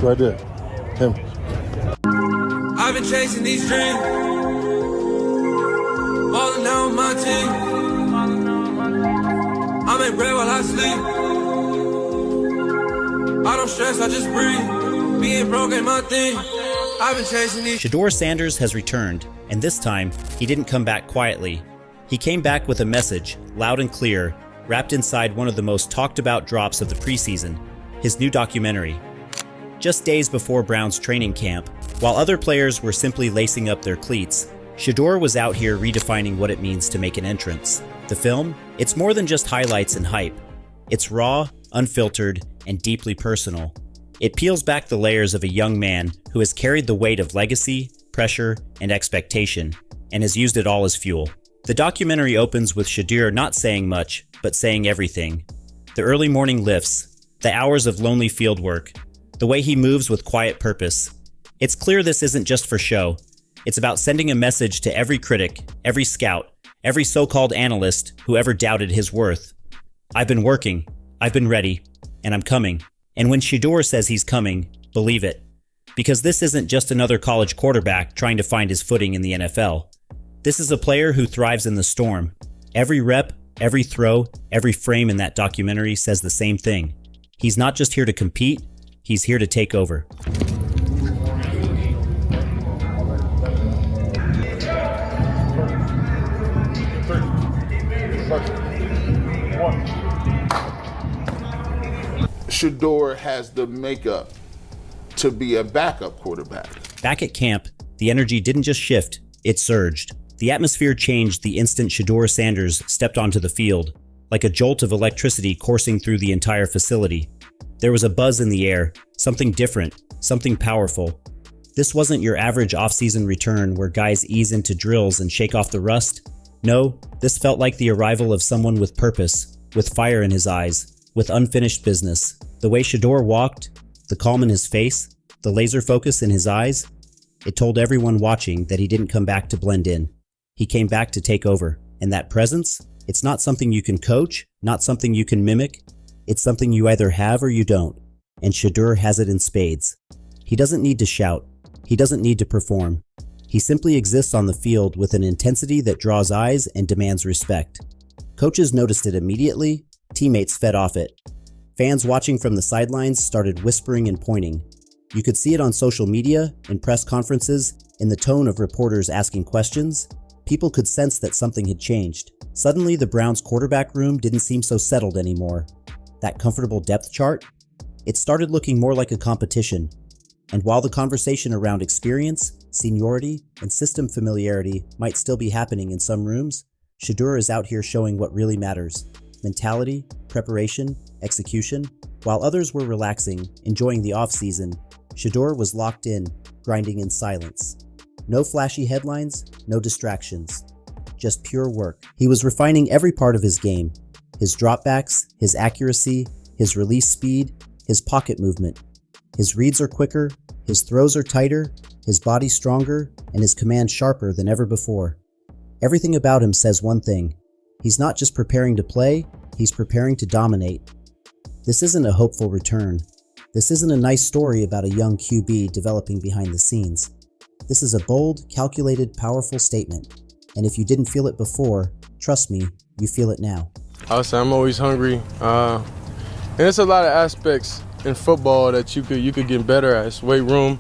Right there. Him. I've been chasing these dreams, falling out on my team. I make bread while I sleep. I don't stress, I just breathe. Being broke ain't my thing. I've been chasing these. Shedeur Sanders has returned, and this time, he didn't come back quietly. He came back with a message, loud and clear, wrapped inside one of the most talked about drops of the preseason, his new documentary. Just days before Brown's training camp, while other players were simply lacing up their cleats, Shedeur was out here redefining what it means to make an entrance. The film? It's more than just highlights and hype. It's raw, unfiltered, and deeply personal. It peels back the layers of a young man who has carried the weight of legacy, pressure, and expectation, and has used it all as fuel. The documentary opens with Shedeur not saying much, but saying everything. The early morning lifts, the hours of lonely field work, the way he moves with quiet purpose. It's clear this isn't just for show. It's about sending a message to every critic, every scout, every so-called analyst who ever doubted his worth. I've been working, I've been ready, and I'm coming. And when Shedeur says he's coming, believe it. Because this isn't just another college quarterback trying to find his footing in the NFL. This is a player who thrives in the storm. Every rep, every throw, every frame in that documentary says the same thing. He's not just here to compete, he's here to take over. Shedeur has the makeup to be a backup quarterback. Back at camp, the energy didn't just shift, it surged. The atmosphere changed the instant Shedeur Sanders stepped onto the field, like a jolt of electricity coursing through the entire facility. There was a buzz in the air, something different, something powerful. This wasn't your average off-season return where guys ease into drills and shake off the rust. No, this felt like the arrival of someone with purpose, with fire in his eyes, with unfinished business. The way Shedeur walked, the calm in his face, the laser focus in his eyes, it told everyone watching that he didn't come back to blend in. He came back to take over. And that presence, it's not something you can coach, not something you can mimic. It's something you either have or you don't. And Shedeur has it in spades. He doesn't need to shout. He doesn't need to perform. He simply exists on the field with an intensity that draws eyes and demands respect. Coaches noticed it immediately. Teammates fed off it. Fans watching from the sidelines started whispering and pointing. You could see it on social media, in press conferences, in the tone of reporters asking questions. People could sense that something had changed. Suddenly, the Browns' quarterback room didn't seem so settled anymore. That comfortable depth chart? It started looking more like a competition. And while the conversation around experience, seniority, and system familiarity might still be happening in some rooms, Shedeur is out here showing what really matters. Mentality, preparation, execution. While others were relaxing, enjoying the off-season, Shedeur was locked in, grinding in silence. No flashy headlines, no distractions. Just pure work. He was refining every part of his game. His dropbacks, his accuracy, his release speed, his pocket movement. His reads are quicker, his throws are tighter, his body stronger, and his command sharper than ever before. Everything about him says one thing. He's not just preparing to play, he's preparing to dominate. This isn't a hopeful return. This isn't a nice story about a young QB developing behind the scenes. This is a bold, calculated, powerful statement. And if you didn't feel it before, trust me, you feel it now. I would say I'm always hungry. And it's a lot of aspects in football that you could get better at. It's weight room,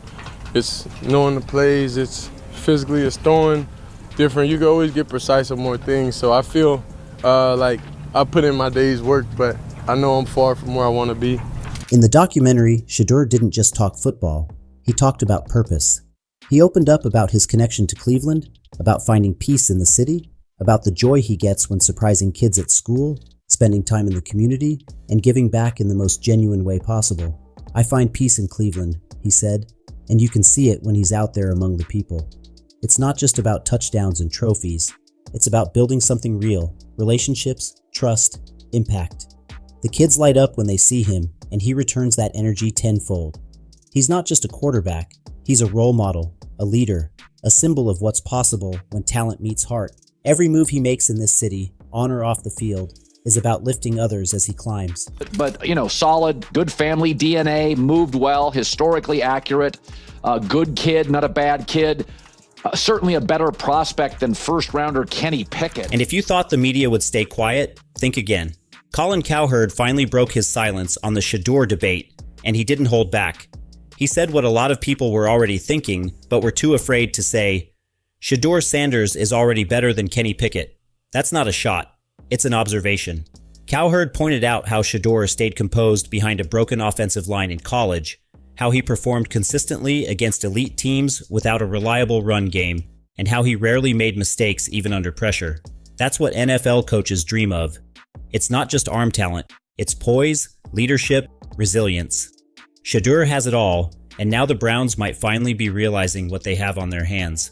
it's knowing the plays, it's physically, it's throwing different. You can always get precise on more things. So I feel like I put in my day's work, but I know I'm far from where I want to be. In the documentary, Shedeur didn't just talk football. He talked about purpose. He opened up about his connection to Cleveland, about finding peace in the city, about the joy he gets when surprising kids at school, spending time in the community, and giving back in the most genuine way possible. I find peace in Cleveland, he said, and you can see it when he's out there among the people. It's not just about touchdowns and trophies. It's about building something real, relationships, trust, impact. The kids light up when they see him, and he returns that energy tenfold. He's not just a quarterback, he's a role model, a leader, a symbol of what's possible when talent meets heart. Every move he makes in this city, on or off the field, is about lifting others as he climbs. But, solid, good family DNA, moved well, historically accurate, good kid, not a bad kid. Certainly a better prospect than first-rounder Kenny Pickett. And if you thought the media would stay quiet, think again. Colin Cowherd finally broke his silence on the Shedeur debate, and he didn't hold back. He said what a lot of people were already thinking, but were too afraid to say. Shedeur Sanders is already better than Kenny Pickett. That's not a shot. It's an observation. Cowherd pointed out how Shedeur stayed composed behind a broken offensive line in college, how he performed consistently against elite teams without a reliable run game, and how he rarely made mistakes even under pressure. That's what NFL coaches dream of. It's not just arm talent, it's poise, leadership, resilience. Shedeur has it all, and now the Browns might finally be realizing what they have on their hands.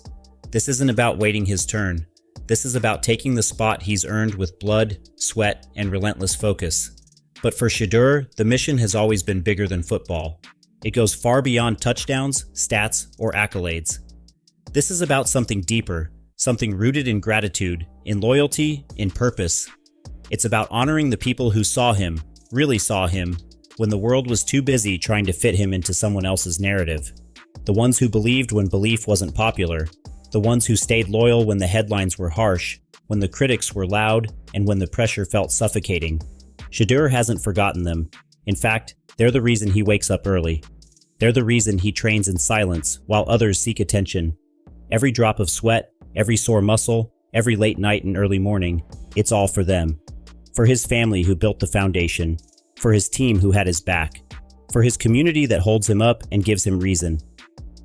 This isn't about waiting his turn. This is about taking the spot he's earned with blood, sweat, and relentless focus. But for Shedeur, the mission has always been bigger than football. It goes far beyond touchdowns, stats, or accolades. This is about something deeper, something rooted in gratitude, in loyalty, in purpose. It's about honoring the people who saw him, really saw him, when the world was too busy trying to fit him into someone else's narrative. The ones who believed when belief wasn't popular. The ones who stayed loyal when the headlines were harsh, when the critics were loud, and when the pressure felt suffocating. Shedeur hasn't forgotten them. In fact, they're the reason he wakes up early. They're the reason he trains in silence while others seek attention. Every drop of sweat, every sore muscle, every late night and early morning, it's all for them. For his family who built the foundation. For his team who had his back. For his community that holds him up and gives him reason.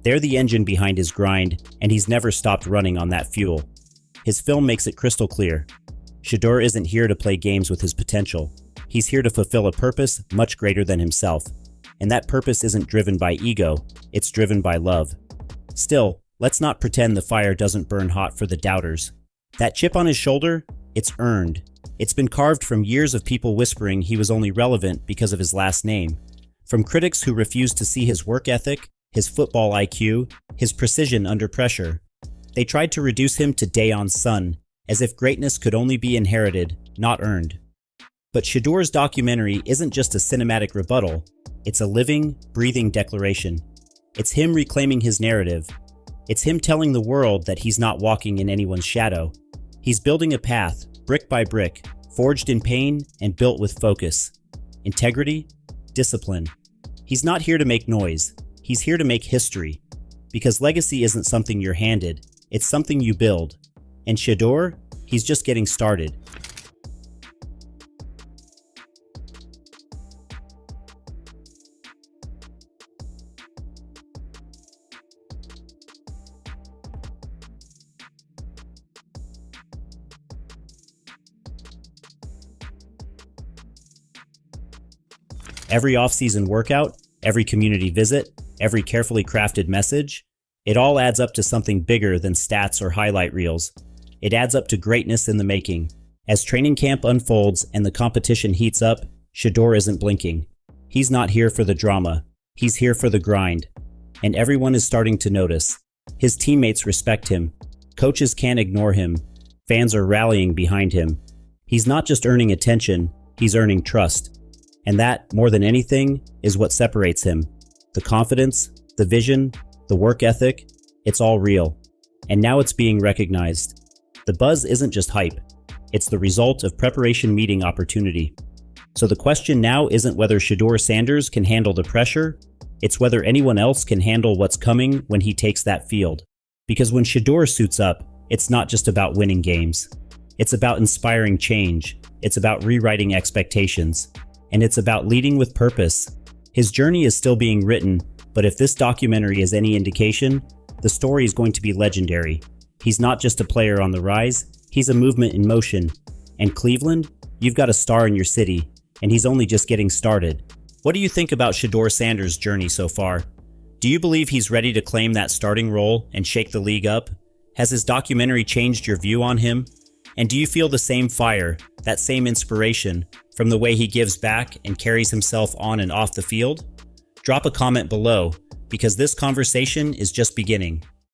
They're the engine behind his grind, and he's never stopped running on that fuel. His film makes it crystal clear. Shedeur isn't here to play games with his potential. He's here to fulfill a purpose much greater than himself. And that purpose isn't driven by ego, it's driven by love. Still, let's not pretend the fire doesn't burn hot for the doubters. That chip on his shoulder, it's earned. It's been carved from years of people whispering he was only relevant because of his last name. From critics who refused to see his work ethic, his football IQ, his precision under pressure. They tried to reduce him to Daion's son, as if greatness could only be inherited, not earned. But Shedeur's documentary isn't just a cinematic rebuttal, it's a living, breathing declaration. It's him reclaiming his narrative. It's him telling the world that he's not walking in anyone's shadow. He's building a path, brick by brick, forged in pain and built with focus. Integrity, discipline. He's not here to make noise. He's here to make history. Because legacy isn't something you're handed, it's something you build. And Shedeur, he's just getting started. Every off-season workout, every community visit, every carefully crafted message, it all adds up to something bigger than stats or highlight reels. It adds up to greatness in the making. As training camp unfolds and the competition heats up, Shedeur isn't blinking. He's not here for the drama. He's here for the grind. And everyone is starting to notice. His teammates respect him. Coaches can't ignore him. Fans are rallying behind him. He's not just earning attention, he's earning trust. And that, more than anything, is what separates him. The confidence, the vision, the work ethic, it's all real. And now it's being recognized. The buzz isn't just hype. It's the result of preparation meeting opportunity. So the question now isn't whether Shedeur Sanders can handle the pressure, it's whether anyone else can handle what's coming when he takes that field. Because when Shedeur suits up, it's not just about winning games. It's about inspiring change. It's about rewriting expectations. And it's about leading with purpose. His journey is still being written, but if this documentary is any indication, the story is going to be legendary. He's not just a player on the rise, he's a movement in motion. And Cleveland, you've got a star in your city, and he's only just getting started. What do you think about Shedeur Sanders' journey so far? Do you believe he's ready to claim that starting role and shake the league up? Has his documentary changed your view on him? And do you feel the same fire, that same inspiration, from the way he gives back and carries himself on and off the field? Drop a comment below, because this conversation is just beginning.